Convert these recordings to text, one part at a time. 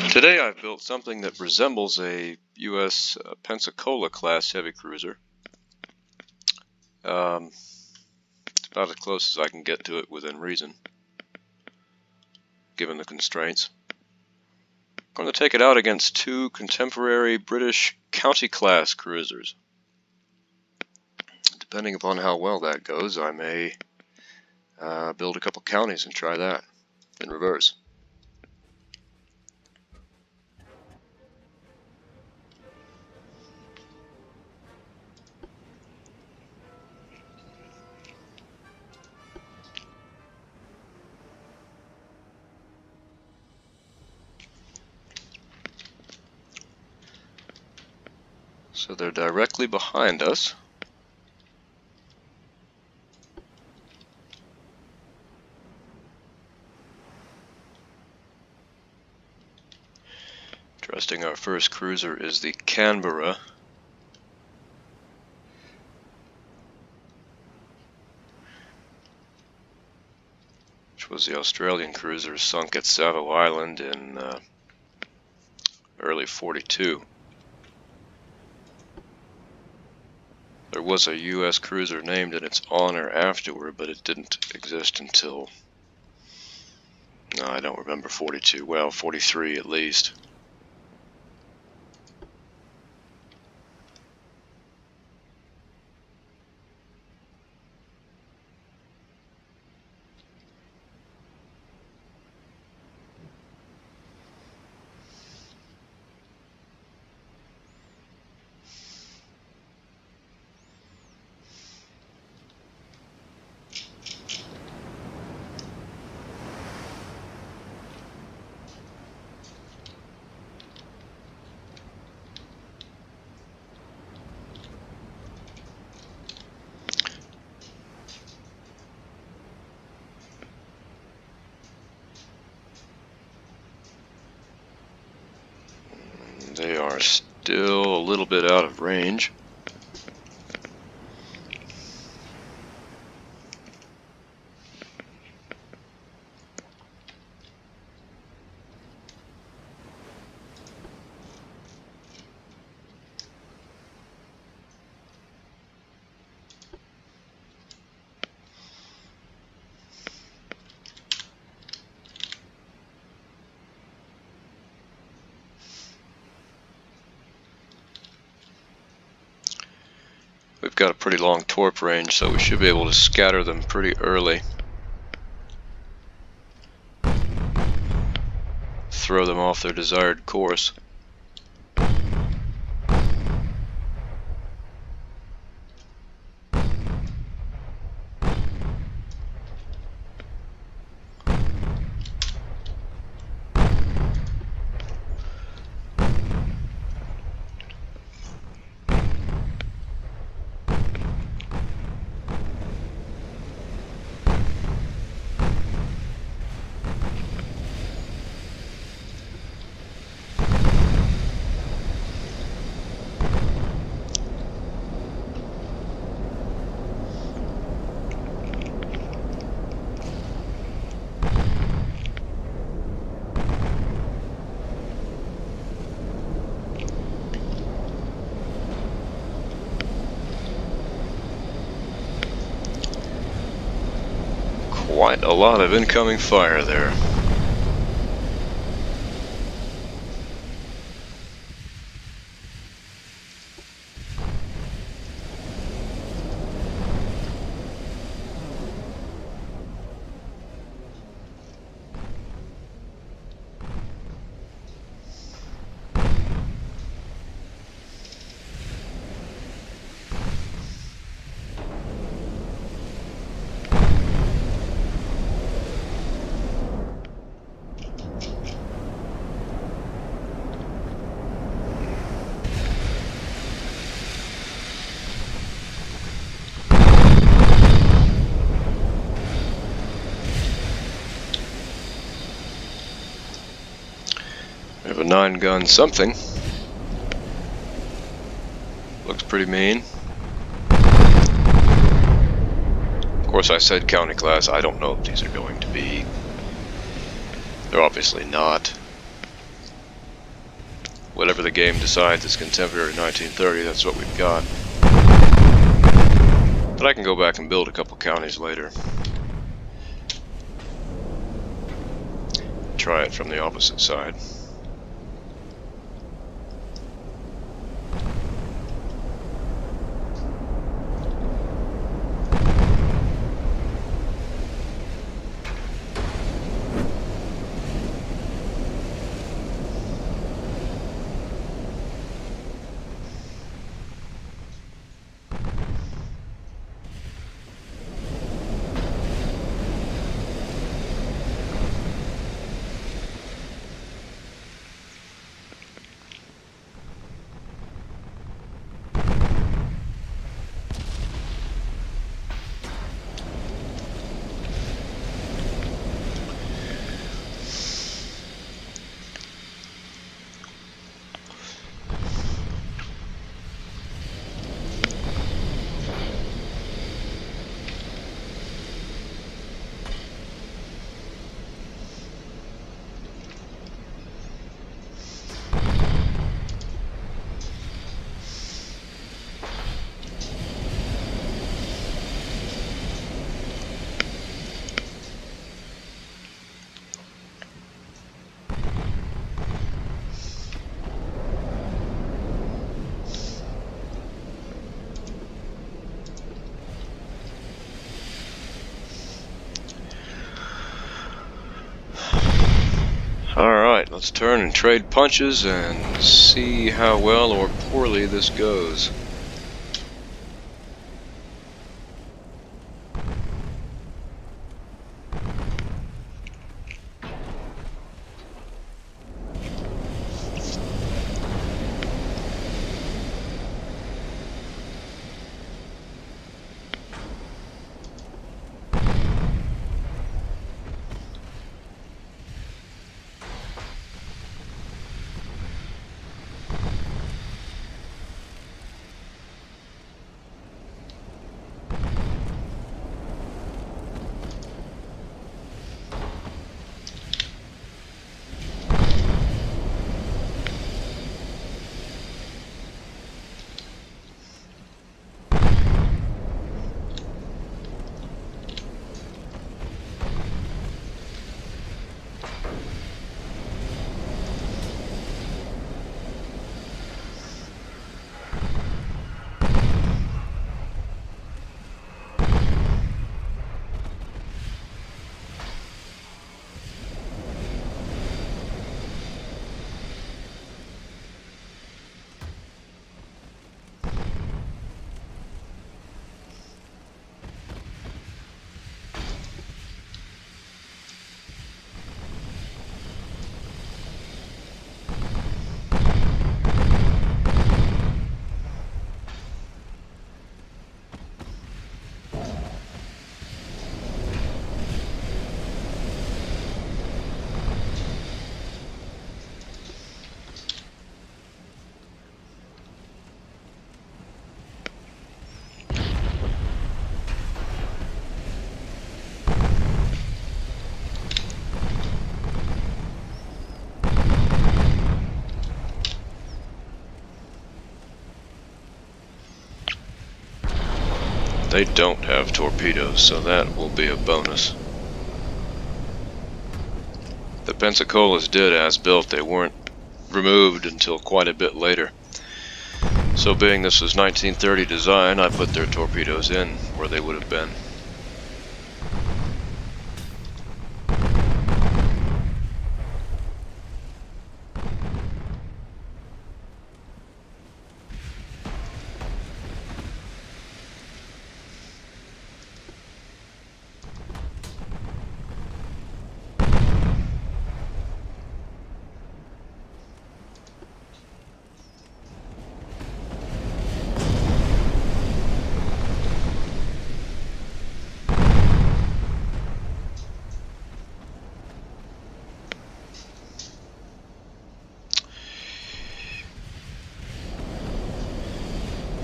Today I've built something that resembles a U.S. Pensacola class heavy cruiser. It's about as close as I can get to it within reason, given the constraints. I'm going to take it out against two contemporary British county class cruisers. Depending upon how well that goes, I may build a couple counties and try that in reverse. So they're directly behind us. Interesting, our first cruiser is the Canberra. Which was the Australian cruiser sunk at Savo Island in early '42. There was a U.S. cruiser named in its honor afterward, but it didn't exist until, I don't remember 42, well, 43 at least. They are still a little bit out of range. We've got a pretty long torp range, so we should be able to scatter them pretty early. Throw them off their desired course. Quite a lot of incoming fire there. We have a 9-gun something. Looks pretty mean. Of course, I said county class. I don't know if these are going to be. They're obviously not. whatever the game decides is contemporary 1930, that's what we've got. But I can go back and build a couple counties later. Try it from the opposite side. Alright, let's turn and trade punches and see how well or poorly this goes. They don't have torpedoes, so that will be a bonus. The Pensacola's did as built, they weren't removed until quite a bit later. So being this was 1930 design, I put their torpedoes in where they would have been.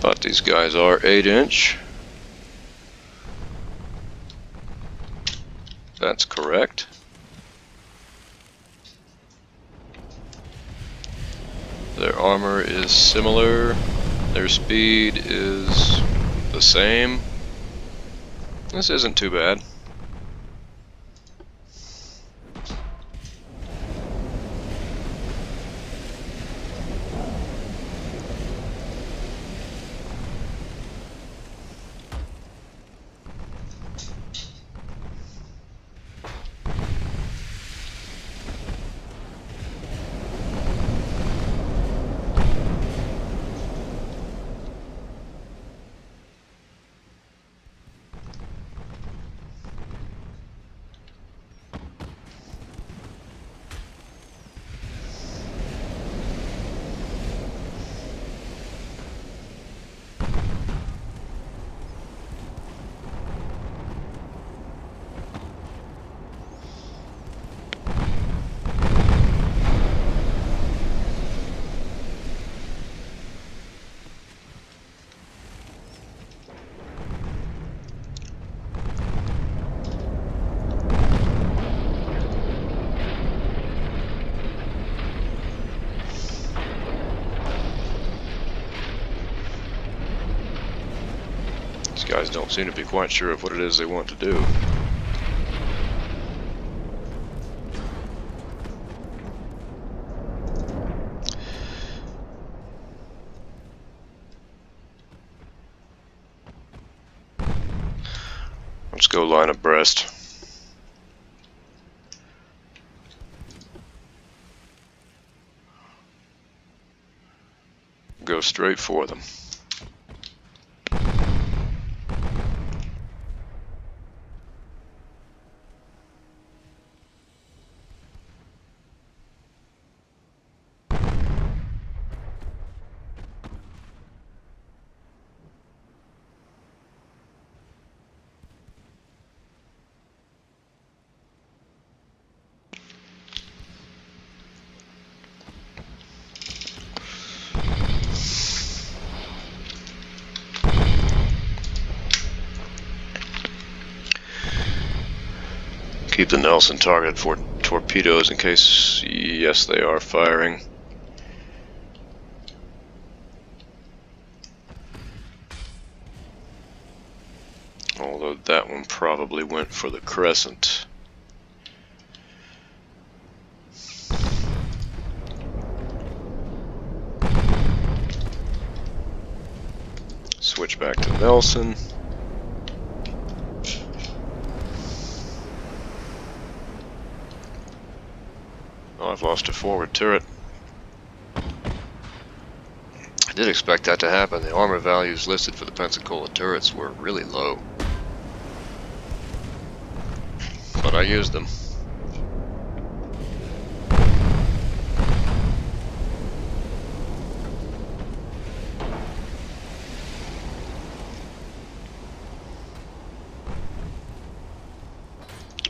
But these guys are 8-inch. That's correct. They're armor is similar. Their speed is the same. This isn't too bad. These guys don't seem to be quite sure of what it is they want to do. Let's go line abreast. Go straight for them. Keep the Nelson targeted for torpedoes in case, yes, they are firing. Although that one probably went for the crescent. Switch back to Nelson. Oh, I've lost a forward turret. I did expect that to happen. The armor values listed for the Pensacola turrets were really low. But I used them.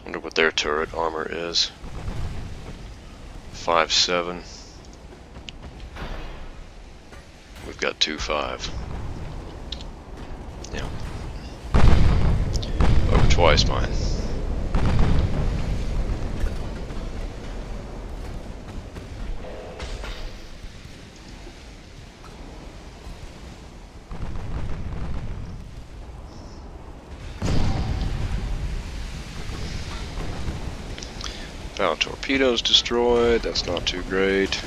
Wonder what their turret armor is. 5.7. We've got 2.5. Yeah. Over twice mine. Found torpedoes destroyed, that's not too great.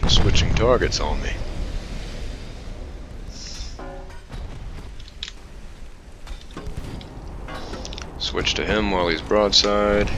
Switching targets on me. Switch to him while he's broadside.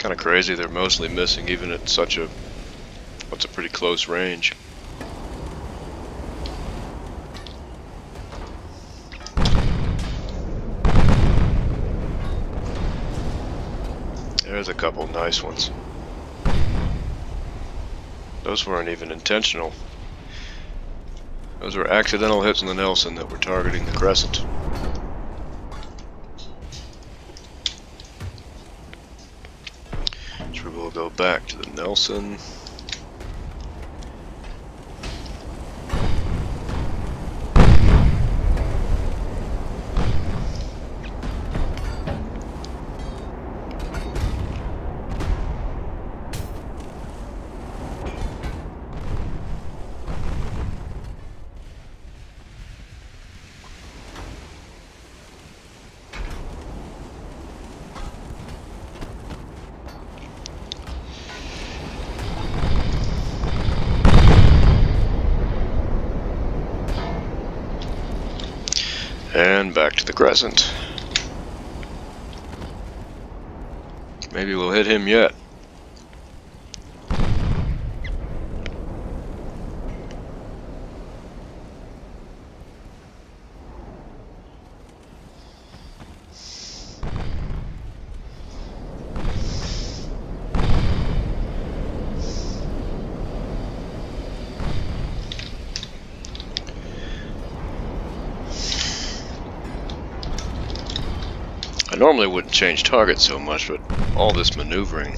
Kind of crazy they're mostly missing even at such a, what's a pretty close range. There's a couple nice ones. Those weren't even intentional. Those were accidental hits in the Nelson that were targeting the Crescent. So we'll go back to the Nelson. And back to the Crescent. Maybe we'll hit him yet. I normally wouldn't change target so much, but all this maneuvering.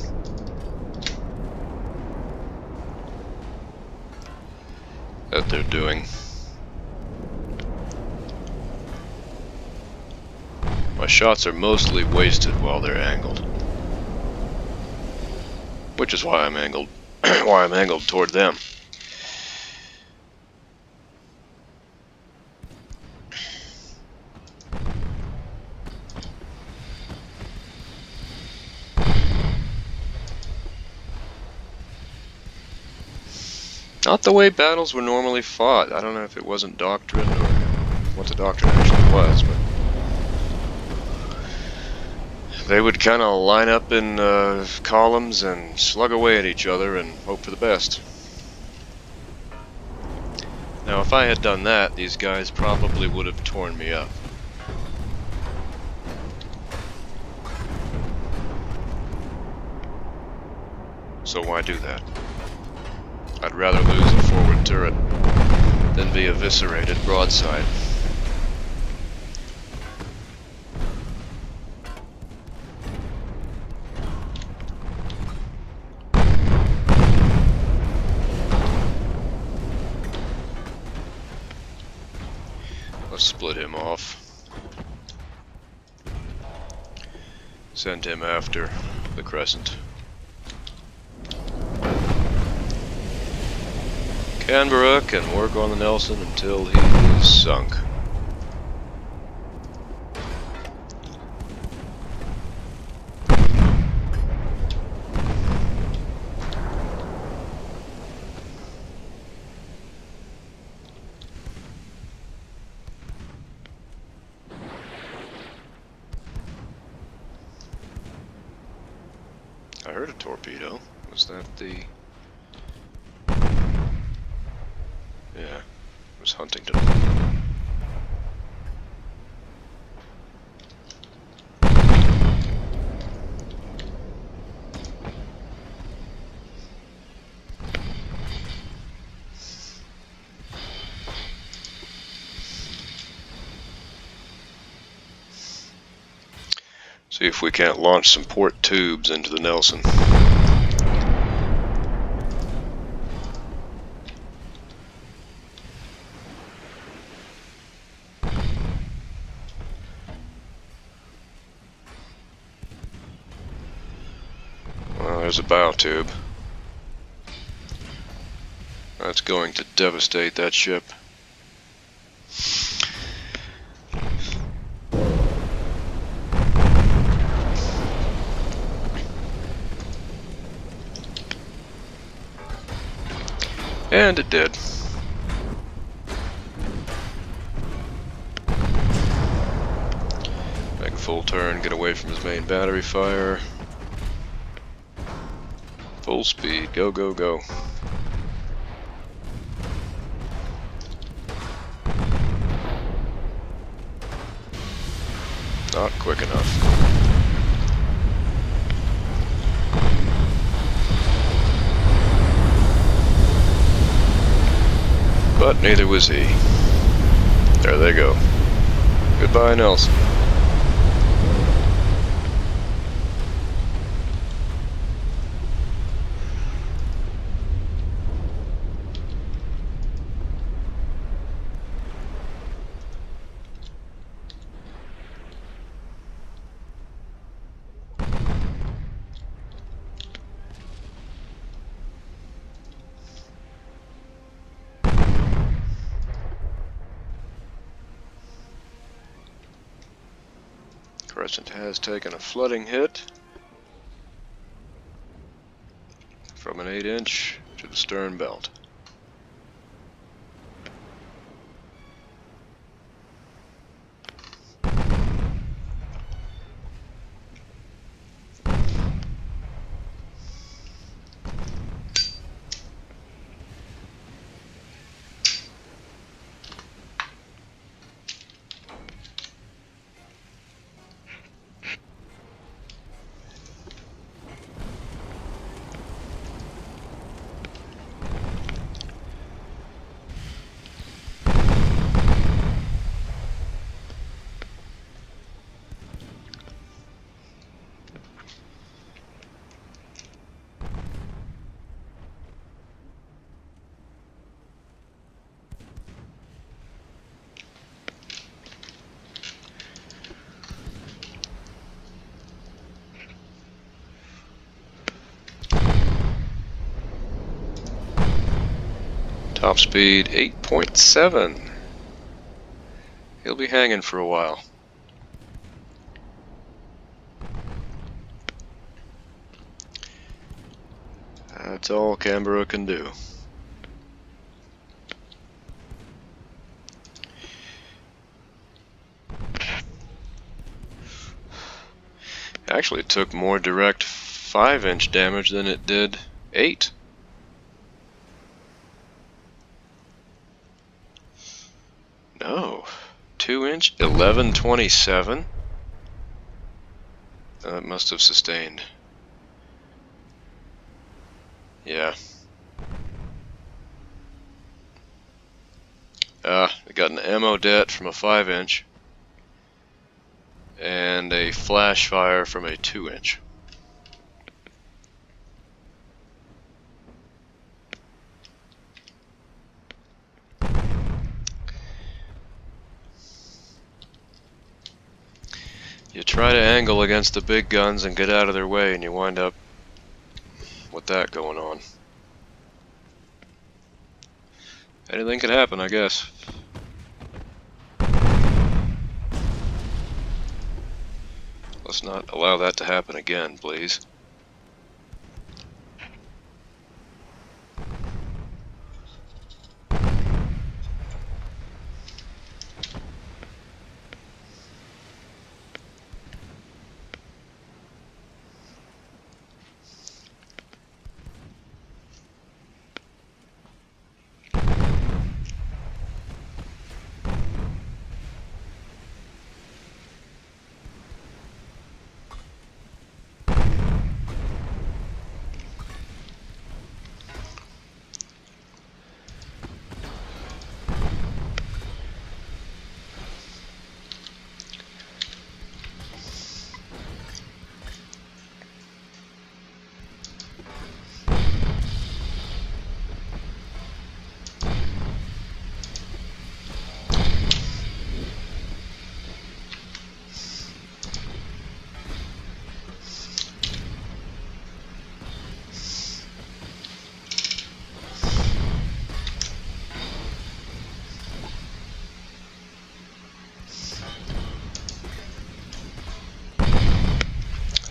That they're doing. My shots are mostly wasted while they're angled. Which is why I'm angled toward them. Not the way battles were normally fought. I don't know if it wasn't doctrine or what the doctrine actually was, but they would kind of line up in columns and slug away at each other and hope for the best. Now, if I had done that, these guys probably would have torn me up. So why do that? I'd rather lose a forward turret than be eviscerated broadside. Let's split him off. Send him after the Crescent. Canberra can work on the Nelson until he is sunk. I heard a torpedo. Was that the... Yeah, it was Huntington. See if we can't launch some port tubes into the Nelson. Well, there's a bow tube. That's going to devastate that ship. And it did. Make a full turn, get away from his main battery fire. Full speed, go, go, go. Not quick enough. But neither was he. There they go. Goodbye, Nelson. Crescent has taken a flooding hit from an 8-inch to the stern belt. Top speed 8.7. He'll be hanging for a while. That's all Canberra can do. Actually, it took more direct 5-inch damage than it did 8. No, 2-inch, 1127. That must have sustained. Yeah. I got an ammo det from a 5-inch and a flash fire from a 2-inch. You try to angle against the big guns and get out of their way, and you wind up with that going on. Anything could happen, I guess. Let's not allow that to happen again, please.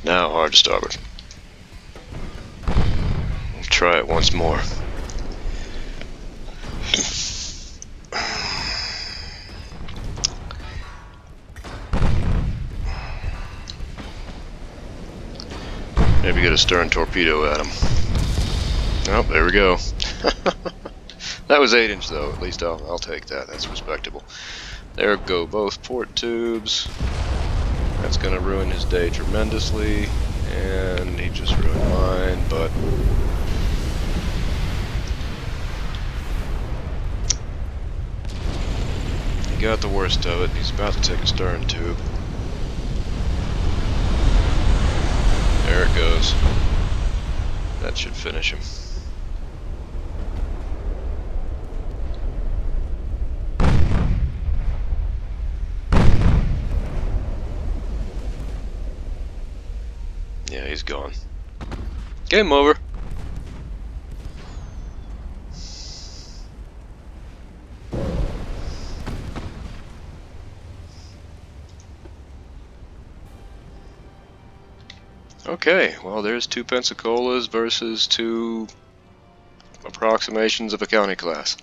Now hard to starboard. We'll try it once more. Maybe get a stern torpedo at him. Oh, there we go. That was 8-inch though. At least I'll take that. That's respectable. There go both port tubes. That's gonna ruin his day tremendously, and he just ruined mine. But he got the worst of it. He's about to take a stern tube. There it goes. That should finish him. Yeah, he's gone. Game over. Okay, well there's 2 Pensacola's versus 2 approximations of a county class.